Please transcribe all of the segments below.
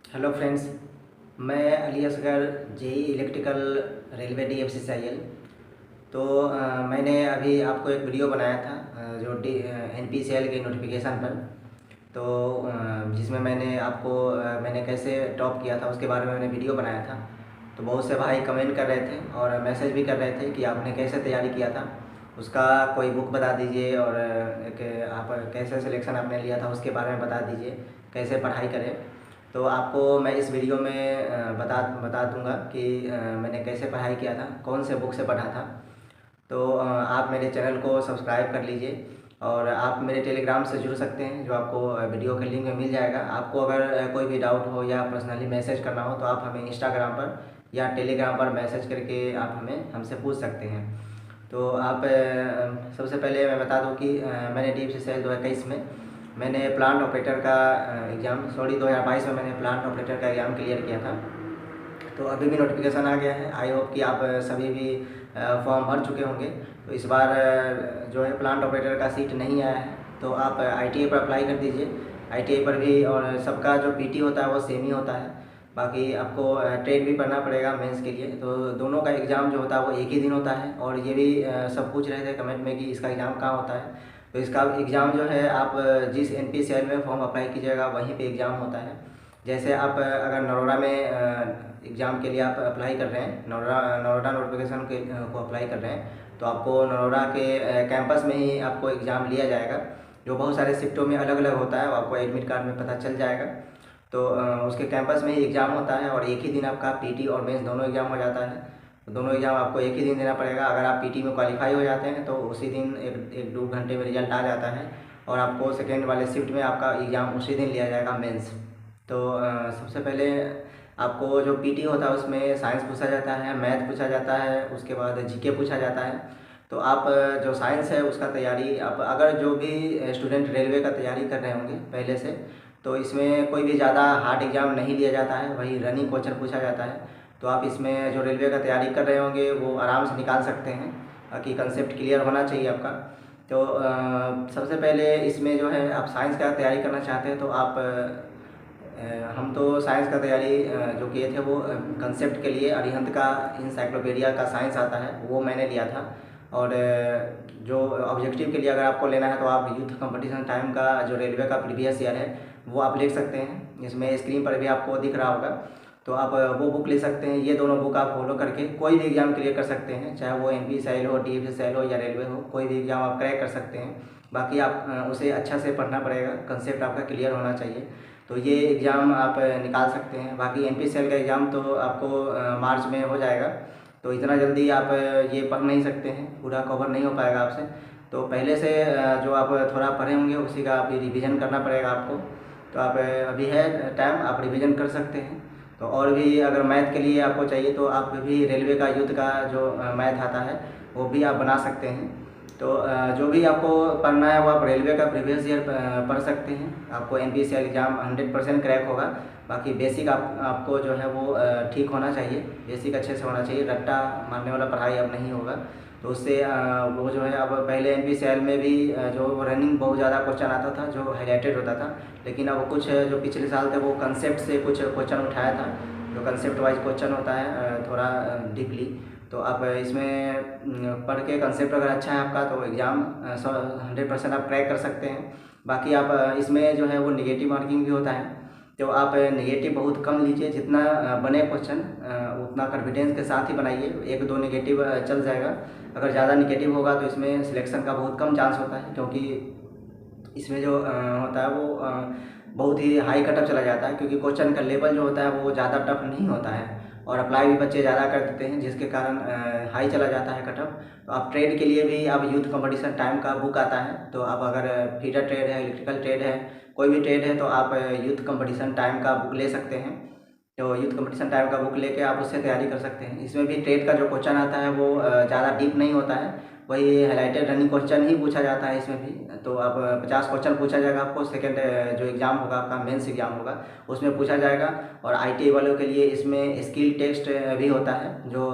Hello friends. मैं Ali Asgar JE electrical railway DFCCIL। तो मैंने अभी आपको एक वीडियो बनाया था जो NPCL के नोटिफिकेशन पर। तो जिसमें मैंने आपको मैंने कैसे टॉप किया था उसके बारे में मैंने वीडियो बनाया था। तो बहुत से भाई कमेंट कर रहे थे और मैसेज भी कर रहे थे कि आपने कैसे तैयारी किया था, उसका कोई बुक बता दीजिए, और एक आप कैसे सिलेक्शन आपने लिया था उसके बारे में बता दीजिए, कैसे पढ़ाई करें। तो आपको मैं इस वीडियो में बता बता दूंगा कि मैंने कैसे पढ़ाई किया था, कौन से बुक से पढ़ा था। तो आप मेरे चैनल को सब्सक्राइब कर लीजिए और आप मेरे टेलीग्राम से जुड़ सकते हैं, जो आपको वीडियो के लिंक में मिल जाएगा। आपको अगर कोई भी डाउट हो या पर्सनली मैसेज करना हो तो आप हमें इंस्टाग्राम पर या टेलीग्राम पर मैसेज करके आप हमें हमसे पूछ सकते हैं। तो आप सबसे पहले मैं बता दूं कि मैंने DFCCIL 2021 में मैंने प्लांट ऑपरेटर का एग्ज़ाम 2022 में मैंने प्लांट ऑपरेटर का एग्ज़ाम क्लियर किया था। तो अभी भी नोटिफिकेशन आ गया है। आई होप कि आप सभी भी फॉर्म भर चुके होंगे। तो इस बार जो है प्लांट ऑपरेटर का सीट नहीं आया है, तो आप ITA पर अप्लाई कर दीजिए। ITA पर भी, और सबका जो PT होता है वो सेम ही होता है। बाकी आपको ट्रेड भी पढ़ना पड़ेगा मेंस के लिए। तो दोनों का एग्ज़ाम जो होता है वो एक ही दिन होता है। और ये भी सब पूछ रहे थे कमेंट में कि इसका एग्ज़ाम कहाँ होता है। तो इसका एग्ज़ाम जो है आप जिस NPCL में फॉर्म अप्लाई कीजिएगा वहीं पे एग्ज़ाम होता है। जैसे आप अगर नरोड़ा में एग्ज़ाम के लिए आप अप्लाई कर रहे हैं, नरोड़ा नोटिफिकेशन के को अप्लाई कर रहे हैं, तो आपको नरोड़ा के कैंपस में ही आपको एग्ज़ाम लिया जाएगा, जो बहुत सारे शिफ्टों में अलग अलग होता है। वो आपको एडमिट कार्ड में पता चल जाएगा। तो उसके कैंपस में ही एग्ज़ाम होता है और एक ही दिन आपका PT और मेंस दोनों एग्ज़ाम हो जाता है। तो दोनों एग्ज़ाम आपको एक ही दिन देना पड़ेगा। अगर आप PT में क्वालिफाई हो जाते हैं तो उसी दिन एक दो घंटे में रिजल्ट आ जाता है और आपको सेकेंड वाले शिफ्ट में आपका एग्ज़ाम उसी दिन लिया जाएगा, मेंस। तो सबसे पहले आपको जो PT होता है उसमें साइंस पूछा जाता है, मैथ पूछा जाता है, उसके बाद GK पूछा जाता है। तो आप जो साइंस है उसका तैयारी, आप अगर जो भी स्टूडेंट रेलवे का तैयारी कर रहे होंगे पहले से, तो इसमें कोई भी ज़्यादा हार्ड एग्ज़ाम नहीं लिया जाता है, वही रनिंग क्वेश्चन पूछा जाता है। तो आप इसमें जो रेलवे का तैयारी कर रहे होंगे वो आराम से निकाल सकते हैं, बाकी कंसेप्ट क्लियर होना चाहिए आपका। तो सबसे पहले इसमें जो है आप साइंस का तैयारी करना चाहते हैं तो आप हम तो साइंस का तैयारी जो किए थे वो कंसेप्ट के लिए अरिहंत का इंसाइक्लोपीडिया का साइंस आता है वो मैंने लिया था। और जो ऑब्जेक्टिव के लिए अगर आपको लेना है तो आप यूथ कंपटीशन टाइम का जो रेलवे का प्रीवियस ईयर है वो आप लिख सकते हैं। इसमें स्क्रीन पर भी आपको दिख रहा होगा, तो आप वो बुक ले सकते हैं। ये दोनों बुक आप फॉलो करके कोई भी एग्ज़ाम क्लियर कर सकते हैं, चाहे वो NPCIL हो, DFCCIL हो या रेलवे हो, कोई भी एग्ज़ाम आप क्रैक कर सकते हैं। बाकी आप उसे अच्छा से पढ़ना पड़ेगा, कंसेप्ट आपका क्लियर होना चाहिए। तो ये एग्ज़ाम आप निकाल सकते हैं। बाकी NPCIL का एग्ज़ाम तो आपको मार्च में हो जाएगा, तो इतना जल्दी आप ये पढ़ नहीं सकते हैं, पूरा कवर नहीं हो पाएगा आपसे। तो पहले से जो आप थोड़ा पढ़े होंगे उसी का अभी रिवीजन करना पड़ेगा आपको। तो आप अभी है टाइम, आप रिवीजन कर सकते हैं। तो और भी अगर मैथ के लिए आपको चाहिए तो आप भी रेलवे का यूथ का जो मैथ आता है वो भी आप बना सकते हैं। तो जो भी आपको पढ़ना है वो आप रेलवे का प्रीवियस ईयर पढ़ सकते हैं। आपको NPCIL एग्ज़ाम 100% क्रैक होगा। बाकी बेसिक आपको जो है वो ठीक होना चाहिए, बेसिक अच्छे से होना चाहिए। रट्टा मारने वाला पढ़ाई अब नहीं होगा। तो उससे वो जो है, अब पहले NPCIL में भी जो रनिंग बहुत ज़्यादा क्वेश्चन आता था जो हाईलाइटेड होता था, लेकिन अब कुछ जो पिछले साल थे वो कंसेप्ट से कुछ क्वेश्चन उठाया था, जो कंसेप्ट वाइज क्वेश्चन होता है थोड़ा डीपली। तो आप इसमें पढ़ के कंसेप्ट अगर अच्छा है आपका तो एग्ज़ाम 100% आप क्रैक कर सकते हैं। बाकी आप इसमें जो है वो निगेटिव मार्किंग भी होता है, तो आप निगेटिव बहुत कम लीजिए। जितना बने क्वेश्चन उतना कॉन्फिडेंस के साथ ही बनाइए। एक दो निगेटिव चल जाएगा। अगर ज़्यादा निगेटिव होगा तो इसमें सिलेक्शन का बहुत कम चांस होता है, क्योंकि इसमें जो होता है वो बहुत ही हाई कटअप चला जाता है, क्योंकि क्वेश्चन का लेवल जो होता है वो ज़्यादा टफ नहीं होता है और अप्लाई भी बच्चे ज़्यादा कर देते हैं, जिसके कारण हाई चला जाता है कटअप। तो आप ट्रेड के लिए भी आप यूथ कंपटीशन टाइम का बुक आता है, तो आप अगर फीडर ट्रेड है, इलेक्ट्रिकल ट्रेड है, कोई भी ट्रेड है, तो आप यूथ कंपटीशन टाइम का बुक ले सकते हैं। तो यूथ कंपटीशन टाइम का बुक लेके आप उससे तैयारी कर सकते हैं। इसमें भी ट्रेड का जो क्वेश्चन आता है वो ज़्यादा डीप नहीं होता है, वही हाईलाइटेड रनिंग क्वेश्चन ही पूछा जाता है इसमें भी। तो अब 50 क्वेश्चन पूछा जाएगा आपको। सेकेंड जो एग्ज़ाम होगा आपका मेंस एग्ज़ाम होगा उसमें पूछा जाएगा। और ITA वालों के लिए इसमें स्किल टेस्ट भी होता है, जो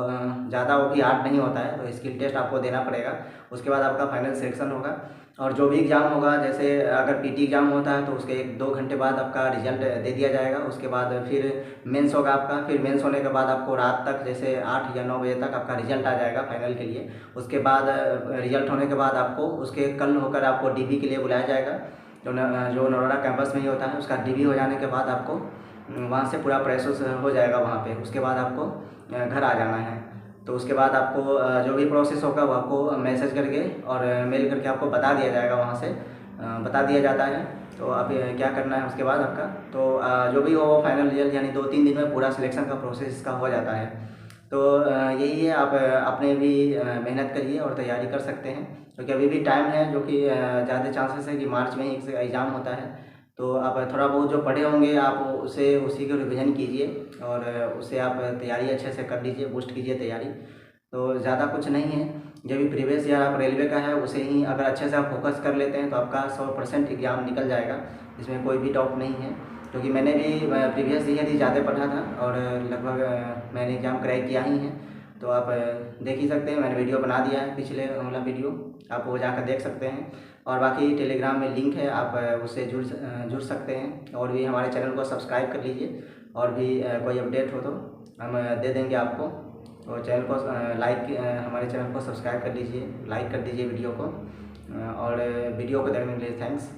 ज़्यादा वो भी हार्ड नहीं होता है, तो स्किल टेस्ट आपको देना पड़ेगा। उसके बाद आपका फाइनल सिलेक्शन होगा। और जो भी एग्ज़ाम होगा, जैसे अगर पीटी एग्ज़ाम होता है तो उसके 1-2 घंटे बाद आपका रिजल्ट दे दिया जाएगा। उसके बाद फिर मेंस होगा आपका, फिर मेंस होने के बाद आपको रात तक जैसे 8 या 9 बजे तक आपका रिजल्ट आ जाएगा फाइनल के लिए। उसके बाद रिजल्ट होने के बाद आपको उसके कल होकर आपको डीबी के लिए बुलाया जाएगा, जो नरोड़ा कैंपस में ही होता है। उसका डीबी हो जाने के बाद आपको वहाँ से पूरा प्रोसेस हो जाएगा वहाँ पे। उसके बाद आपको घर आ जाना है। तो उसके बाद आपको जो भी प्रोसेस होगा वो आपको मैसेज करके और मेल करके आपको बता दिया जाएगा, वहाँ से बता दिया जाता है। तो अब क्या करना है उसके बाद आपका, तो जो भी हो फाइनल रिजल्ट यानी 2-3 दिन में पूरा सिलेक्शन का प्रोसेस इसका हो जाता है। तो यही है, आप अपने भी मेहनत करिए और तैयारी कर सकते हैं, क्योंकि अभी भी टाइम है, जो कि ज़्यादा चांसेस है कि मार्च में ही एग्ज़ाम होता है। तो आप थोड़ा बहुत जो पढ़े होंगे आप उसे उसी को रिवीजन कीजिए और उससे आप तैयारी अच्छे से कर लीजिए, बूस्ट कीजिए तैयारी। तो ज़्यादा कुछ नहीं है, जो भी प्रीवियस ईयर आप रेलवे का है उसे ही अगर अच्छे से आप फोकस कर लेते हैं तो आपका 100% एग्ज़ाम निकल जाएगा, इसमें कोई भी डाउट नहीं है। क्योंकि मैंने भी प्रीवियस ईयर ही ज़्यादा पढ़ा था और लगभग मैंने एग्ज़ाम क्रैक किया ही है। तो आप देख ही सकते हैं, मैंने वीडियो बना दिया है, पिछले वाला वीडियो आप वो जाकर देख सकते हैं। और बाकी टेलीग्राम में लिंक है, आप उससे जुड़ सकते हैं। और भी हमारे चैनल को सब्सक्राइब कर लीजिए, और भी कोई अपडेट हो तो हम दे देंगे आपको। और चैनल को हमारे चैनल को सब्सक्राइब कर लीजिए, लाइक कर दीजिए वीडियो को, और वीडियो को देखने के लिए थैंक्स।